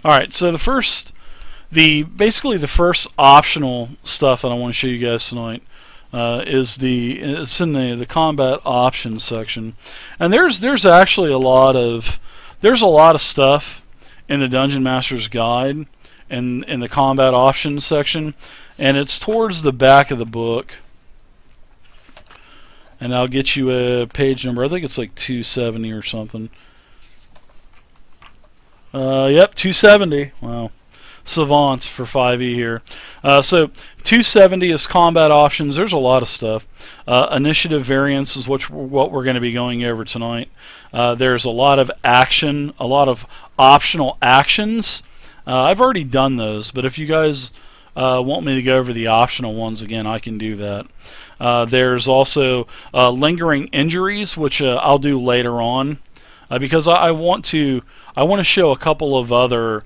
All right, so basically the first optional stuff that I want to show you guys tonight it's in the combat options section, and there's actually a lot of stuff in the Dungeon Master's Guide and in the combat options section, and it's towards the back of the book. And I'll get you a page number. I think it's like 270 or something. Yep, 270. Wow. Savants for 5e here. So 270 is combat options. There's a lot of stuff. Initiative variance is what we're going to be going over tonight. There's a lot of action, a lot of optional actions. I've already done those, but if you guys want me to go over the optional ones again, I can do that. There's also lingering injuries, which I'll do later on, because I want to show a couple of other,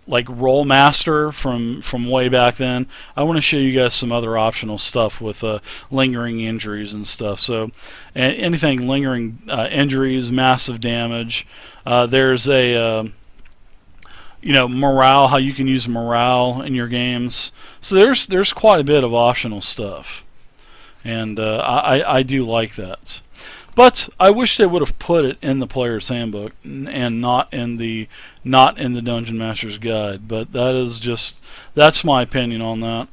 like Rollmaster from way back then. I want to show you guys some other optional stuff with lingering injuries and stuff. So anything lingering injuries, massive damage. There's a morale, how you can use morale in your games. So there's quite a bit of optional stuff, and I do like that. But I wish they would have put it in the player's handbook and not in the Dungeon Master's Guide. But that's my opinion on that.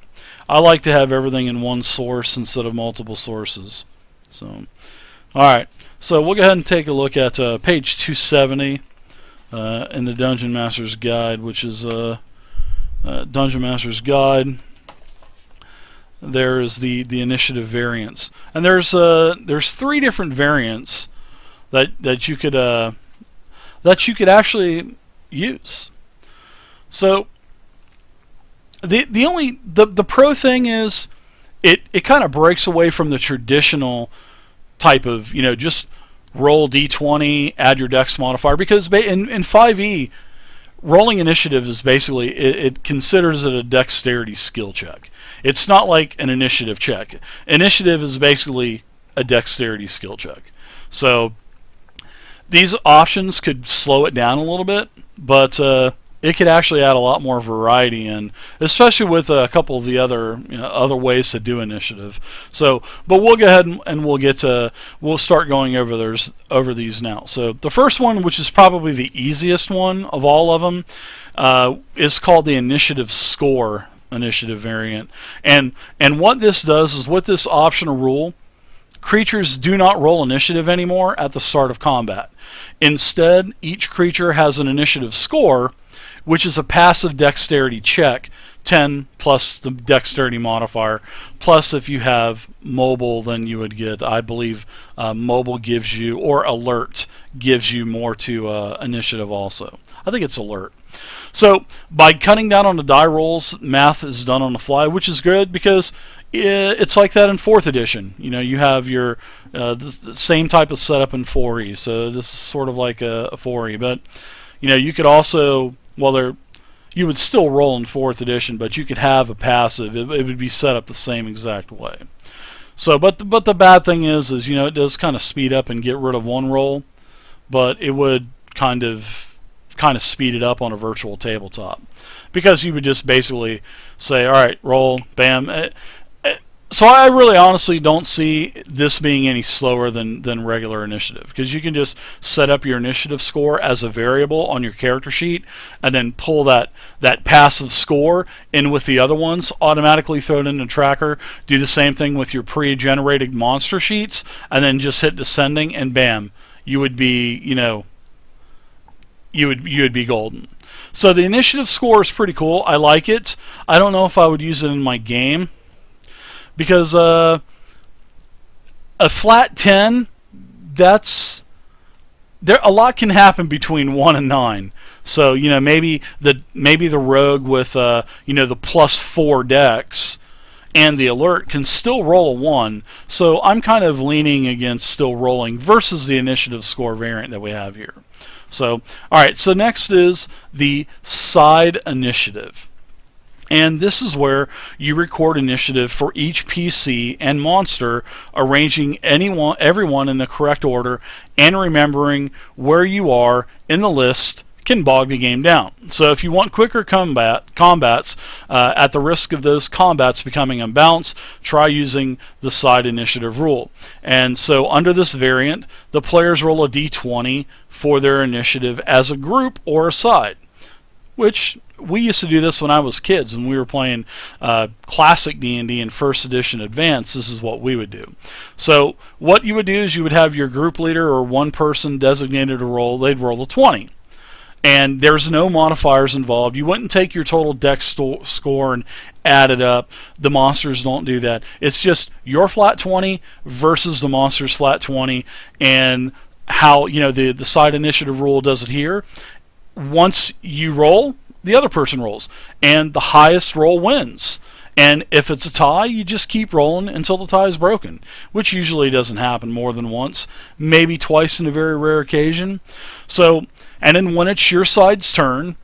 I like to have everything in one source instead of multiple sources. So, all right. So we'll go ahead and take a look at page 270 in the Dungeon Master's Guide, which is Dungeon Master's Guide. There is the initiative variance, and there's 3 different variants that you could actually use. So the pro thing is it kind of breaks away from the traditional type of just roll d20, add your dex modifier, because in 5e rolling initiative is basically it considers it a dexterity skill check. It's not like an initiative check. Initiative is basically a dexterity skill check. So these options could slow it down a little bit, but it could actually add a lot more variety in, especially with a couple of the other ways to do initiative. So, but we'll go ahead and we'll start going over these now. So the first one, which is probably the easiest one of all of them, is called the initiative score initiative variant. And what this does is, with this optional rule, creatures do not roll initiative anymore at the start of combat. Instead, each creature has an initiative score, which is a passive dexterity check, 10 plus the dexterity modifier, plus if you have mobile, then you would get, I believe, mobile gives you, or alert gives you more to initiative also. I think it's alert. So by cutting down on the die rolls, math is done on the fly, which is good because it's like that in 4th edition. You have your the same type of setup in 4e, so this is sort of like a 4e. But you could also, you would still roll in 4th edition, but you could have a passive. It would be set up the same exact way. So, but the bad thing is it does kind of speed up and get rid of one roll, but it would kind of speed it up on a virtual tabletop, because you would just basically say, all right, roll, bam. So I really honestly don't see this being any slower than regular initiative, because you can just set up your initiative score as a variable on your character sheet and then pull that passive score in with the other ones, automatically throw it in the tracker, do the same thing with your pre-generated monster sheets, and then just hit descending, and bam, you would be, you would be golden. So the initiative score is pretty cool. I like it. I don't know if I would use it in my game, because a flat 10, a lot can happen between 1 and 9. So maybe the rogue with the +4 dex and the alert can still roll a 1. So I'm kind of leaning against still rolling versus the initiative score variant that we have here. So, alright, so next is the side initiative. And this is where you record initiative for each PC and monster, arranging everyone in the correct order and remembering where you are in the list can bog the game down. So if you want quicker combats, at the risk of those combats becoming unbalanced, try using the side initiative rule. And so under this variant, the players roll a d20 for their initiative as a group or a side, which we used to do this when I was kids, when we were playing classic D&D and first edition advanced. This is what we would do. So what you would do is you would have your group leader or one person designated to roll. They'd roll a 20. And there's no modifiers involved. You wouldn't take your total dex score and add it up. The monsters don't do that. It's just your flat 20 versus the monster's flat 20, and how, the side initiative rule does it here. Once you roll, the other person rolls, and the highest roll wins. And if it's a tie, you just keep rolling until the tie is broken, which usually doesn't happen more than once, maybe twice in a very rare occasion. So, and then when it's your side's turn,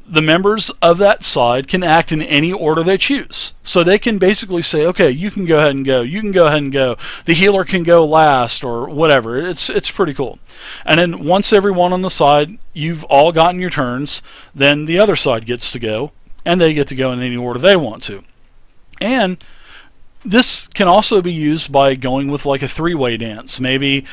the members of that side can act in any order they choose. So they can basically say, okay, you can go ahead and go, you can go ahead and go, the healer can go last, or whatever. It's pretty cool. And then once everyone on the side, you've all gotten your turns, then the other side gets to go, and they get to go in any order they want to. And this can also be used by going with like a three-way dance. Maybe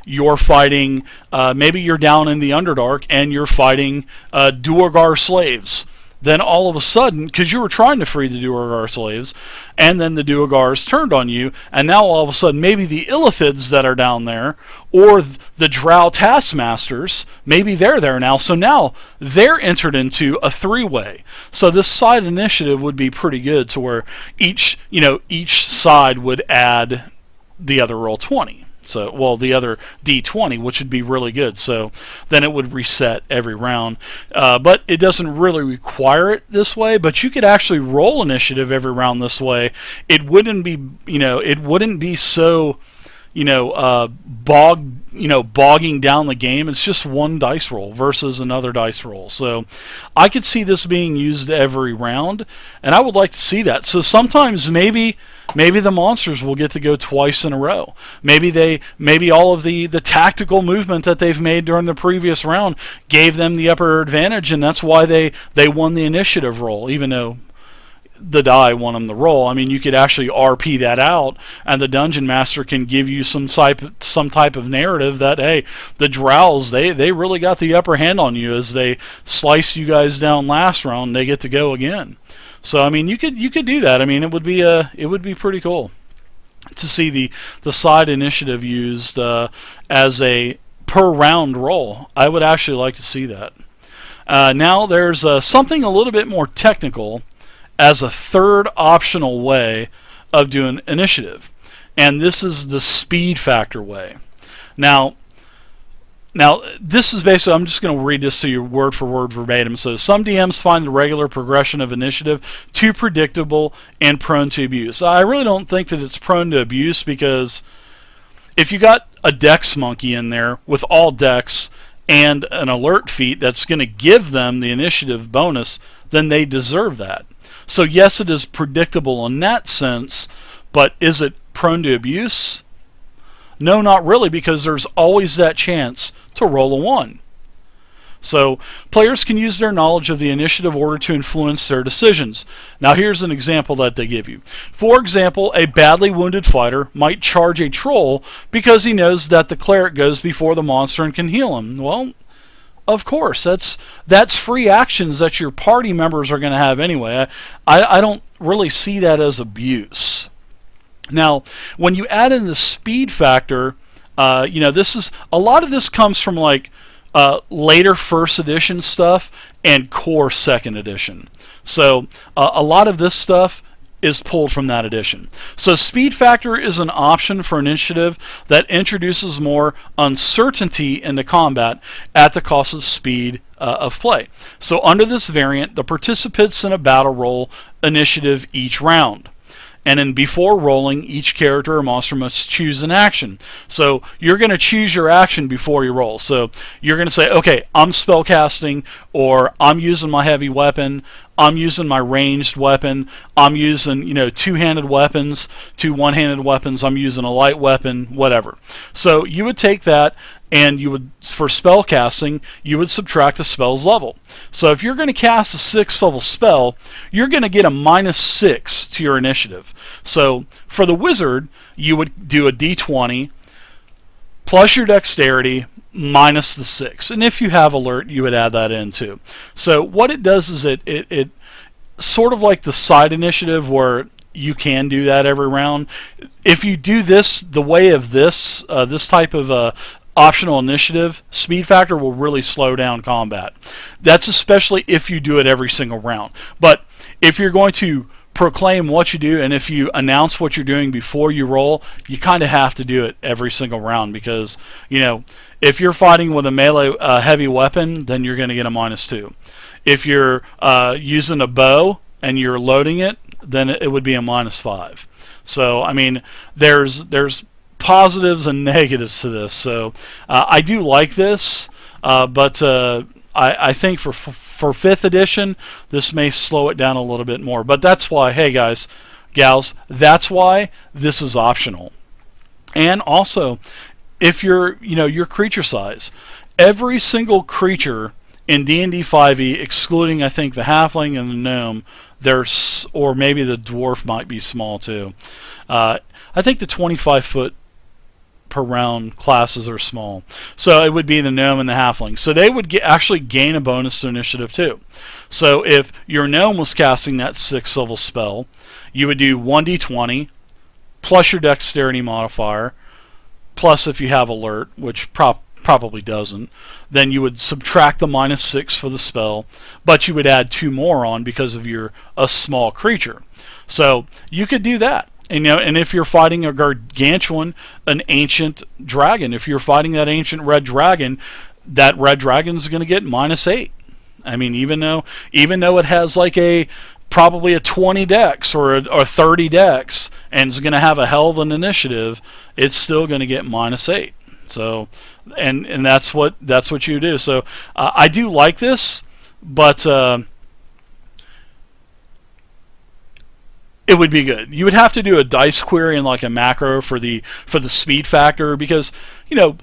you're fighting, maybe you're down in the Underdark and you're fighting Duergar slaves. Then all of a sudden, because you were trying to free the Duergar slaves, and then the Duergars turned on you, and now all of a sudden maybe the Illithids that are down there, or the Drow Taskmasters, maybe they're there now, so now they're entered into a three-way. So this side initiative would be pretty good, to where each side would add the other roll 20. So, well, the other D20, which would be really good. So then it would reset every round. But it doesn't really require it this way. But you could actually roll initiative every round this way. It wouldn't be, so, bogging down the game. It's just one dice roll versus another dice roll. So I could see this being used every round, and I would like to see that. So sometimes maybe the monsters will get to go twice in a row. Maybe all of the tactical movement that they've made during the previous round gave them the upper advantage, and that's why they won the initiative roll, even though the die want them to roll. I mean, you could actually RP that out, and the dungeon master can give you some type of narrative that, hey, the Drows, they really got the upper hand on you as they slice you guys down last round, and they get to go again. So I mean, you could do that. I mean, it would be pretty cool to see the side initiative used as a per round roll. I would actually like to see that. Now there's something a little bit more technical as a third optional way of doing initiative, and this is the speed factor way. Now this is basically, I'm just going to read this to you word for word verbatim. So some DMs find the regular progression of initiative too predictable and prone to abuse. I really don't think that it's prone to abuse, because if you got a dex monkey in there with all dex and an alert feat that's going to give them the initiative bonus, then they deserve that. So yes, it is predictable in that sense, but is it prone to abuse? No, not really, because there's always that chance to roll a 1. So players can use their knowledge of the initiative order to influence their decisions. Now here's an example that they give you. For example, a badly wounded fighter might charge a troll because he knows that the cleric goes before the monster and can heal him. Well, of course, that's free actions that your party members are going to have anyway. I don't really see that as abuse. Now, when you add in the speed factor, this is a lot of this comes from like later first edition stuff and core second edition. So a lot of this stuff is pulled from that edition. So speed factor is an option for initiative that introduces more uncertainty into combat at the cost of speed of play. So under this variant, the participants in a battle roll initiative each round. And then before rolling, each character or monster must choose an action. So you're going to choose your action before you roll. So you're going to say, okay, I'm spellcasting, or I'm using my heavy weapon, I'm using my ranged weapon, I'm using, two-handed weapons, two one-handed weapons, I'm using a light weapon, whatever. So you would take that, and you would, for spell casting, you would subtract the spell's level. So if you're going to cast a 6th level spell, you're going to get a -6 to your initiative. So for the wizard, you would do a d20 plus your dexterity minus the 6. And if you have alert, you would add that in too. So what it does is it sort of like the side initiative where you can do that every round. If you do this the way of this type of optional initiative, speed factor will really slow down combat. That's especially if you do it every single round. But if you're going to proclaim what you do, and if you announce what you're doing before you roll, you kind of have to do it every single round, because if you're fighting with a melee heavy weapon, then you're going to get a -2. If you're using a bow and you're loading it, then it would be a -5. So I mean, there's positives and negatives to this. So I do like this, but I think for 5th edition, this may slow it down a little bit more. But that's why, hey guys, gals, that's why this is optional. And also, if you're, your creature size, every single creature in D&D 5e, excluding I think the halfling and the gnome, or maybe the dwarf might be small too. I think the 25-foot per round classes are small. So it would be the gnome and the halfling. So they would actually gain a bonus to initiative too. So if your gnome was casting that 6th level spell, you would do 1d20 plus your dexterity modifier, plus if you have alert, which probably doesn't, then you would subtract the -6 for the spell, but you would add 2 more on because of a small creature. So you could do that. And if you're fighting a gargantuan, an ancient dragon, if you're fighting that ancient red dragon, that red dragon's going to get -8. I mean, even though it has like probably a 20 dex or a 30 dex and is going to have a hell of an initiative, it's still going to get -8. So, and that's what you do. So I do like this, but it would be good. You would have to do a dice query and like a macro for the speed factor, because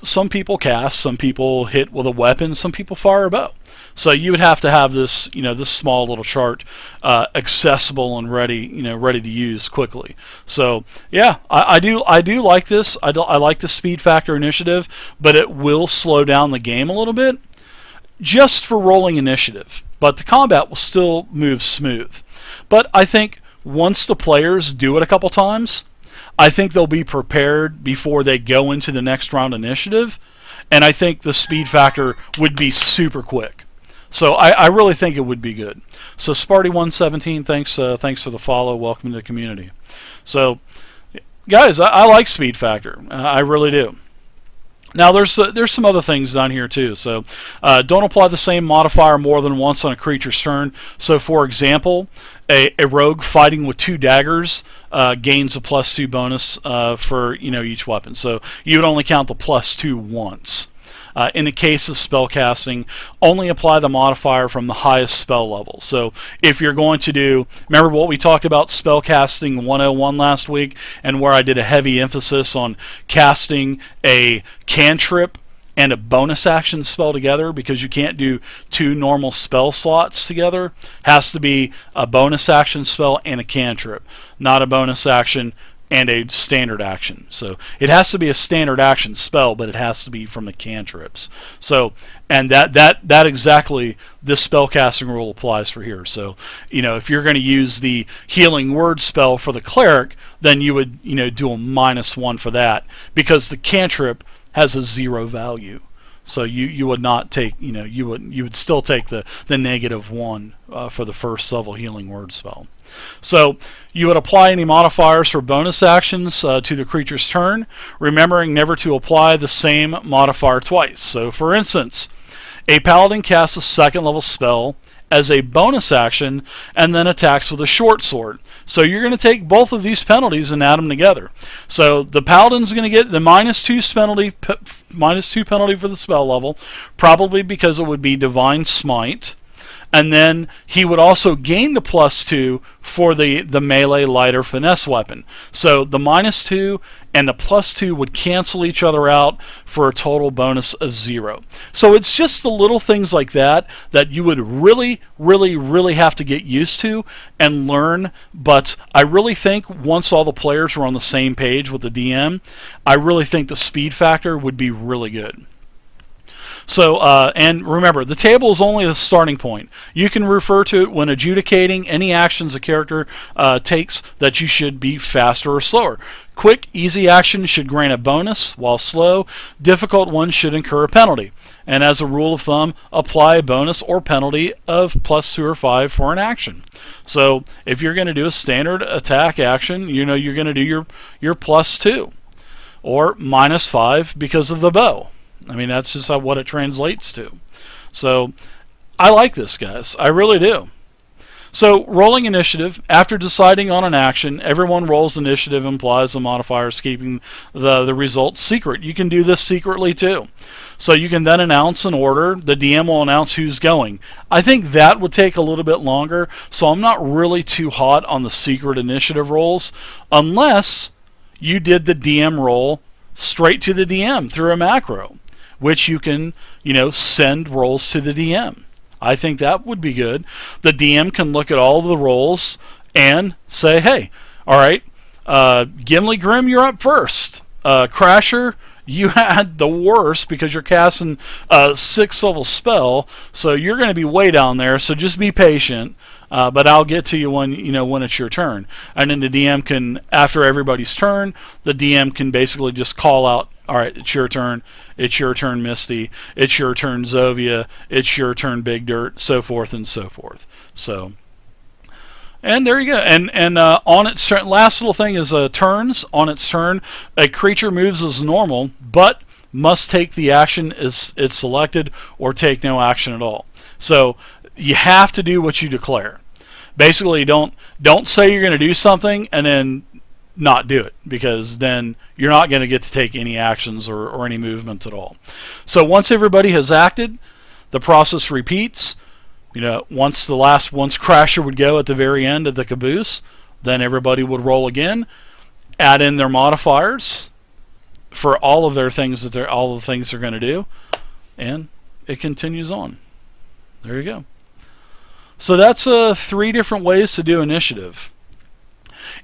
some people cast, some people hit with a weapon, some people fire a bow. So you would have to have this this small little chart accessible and ready to use quickly. So yeah, I do like this. I like the speed factor initiative, but it will slow down the game a little bit just for rolling initiative. But the combat will still move smooth. But I think once the players do it a couple times, I think they'll be prepared before they go into the next round initiative, and I think the speed factor would be super quick. So I really think it would be good. So Sparty117, thanks for the follow. Welcome to the community. So guys, I like speed factor. I really do. Now there's some other things down here too. So don't apply the same modifier more than once on a creature's turn. So for example, a rogue fighting with 2 daggers gains a +2 bonus for each weapon. So you would only count the +2 once. In the case of spellcasting, only apply the modifier from the highest spell level. So if you're going to do, remember what we talked about spellcasting 101 last week, and where I did a heavy emphasis on casting a cantrip and a bonus action spell together, because you can't do 2 normal spell slots together. Has to be a bonus action spell and a cantrip, not a bonus action and a standard action. So it has to be a standard action spell, but it has to be from the cantrips. So, and that exactly this spellcasting rule applies for here. So if you're going to use the healing word spell for the cleric, then you would do a -1 for that, because the cantrip has a 0 value. So you would not take you would still take the -1 for the first level healing word spell. So you would apply any modifiers for bonus actions to the creature's turn, remembering never to apply the same modifier twice. So for instance, a paladin casts a 2nd level spell as a bonus action and then attacks with a short sword. So you're going to take both of these penalties and add them together. So the paladin's going to get the -2 penalty for the spell level, probably because it would be divine smite. and then he would also gain the +2 for the melee lighter finesse weapon. So the -2 and the +2 would cancel each other out for a total bonus of 0. So it's just the little things like that that you would really, really, really have to get used to and learn. But I really think once all the players were on the same page with the DM, I really think the speed factor would be really good. So, and remember, the table is only the starting point. You can refer to it when adjudicating any actions a character takes that you should be faster or slower. Quick, easy actions should grant a bonus, while slow, difficult ones should incur a penalty. And as a rule of thumb, apply a bonus or penalty of +2 or 5 for an action. So, if you're going to do a standard attack action, you know you're going to do your +2 or -5 because of the bow. I mean, that's just what it translates to. So, I like this, guys. I really do. So, rolling initiative. After deciding on an action, everyone rolls initiative implies the modifier is keeping the results secret. You can do this secretly, too. So, you can then announce an order. The DM will announce who's going. I think that would take a little bit longer, so I'm not really too hot on the secret initiative rolls, unless you did the DM roll straight to the DM through a macro, which you can, send rolls to the DM. I think that would be good. The DM can look at all of the rolls and say, hey, all right, Gimli Grim, you're up first. Crasher, you had the worst because you're casting a 6th level spell, so you're going to be way down there, so just be patient. But I'll get to you when it's your turn. And then the DM can, after everybody's turn, the DM can basically just call out, all right, it's your turn. It's your turn, Misty. It's your turn, Zovia. It's your turn, Big Dirt. So forth and so forth. So, and there you go. And on its turn, last little thing is turns. On its turn, a creature moves as normal, but must take the action as it's selected, or take no action at all. So you have to do what you declare. Basically, don't say you're going to do something and then not do it, because then you're not going to get to take any actions or any movement at all. So once everybody has acted, the process repeats. Once Crasher would go at the very end of the caboose, then everybody would roll again, add in their modifiers for all of their things all the things they're going to do, and it continues on. There you go. So that's 3 different ways to do initiative.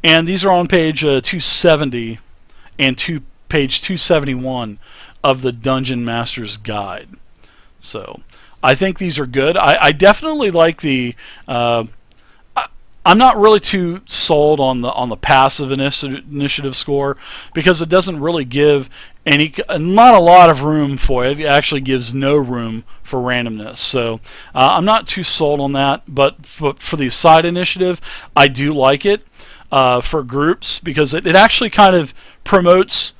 And these are on page 270 and page 271 of the Dungeon Master's Guide. So I think these are good. I definitely like the... I'm not really too sold on the passive initiative score, because it doesn't really give not a lot of room for it. It actually gives no room for randomness. So I'm not too sold on that. But for the side initiative, I do like it for groups, because it actually kind of promotes,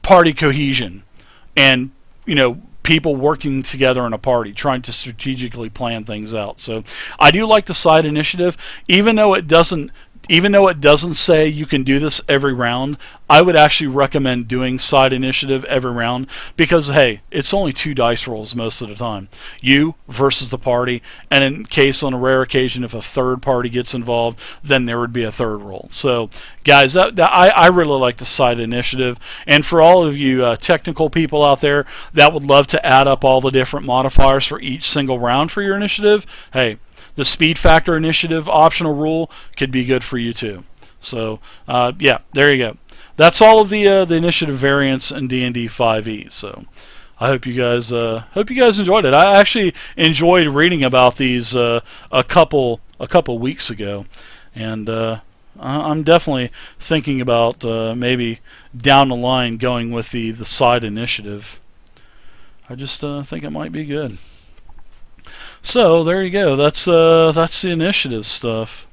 party cohesion and, people working together in a party, trying to strategically plan things out. So I do like the side initiative, even though it doesn't say you can do this every round. I would actually recommend doing side initiative every round, because hey, it's only 2 dice rolls most of the time. You versus the party, and in case on a rare occasion if a third party gets involved, then there would be a third roll. So guys, I really like the side initiative. And for all of you technical people out there that would love to add up all the different modifiers for each single round for your initiative, hey, the speed factor initiative optional rule could be good for you too. So yeah, there you go. That's all of the initiative variants in D&D 5e. So I hope you guys enjoyed it. I actually enjoyed reading about these a couple weeks ago, and I'm definitely thinking about maybe down the line going with the side initiative. I just think it might be good. So there you go. That's the initiative stuff.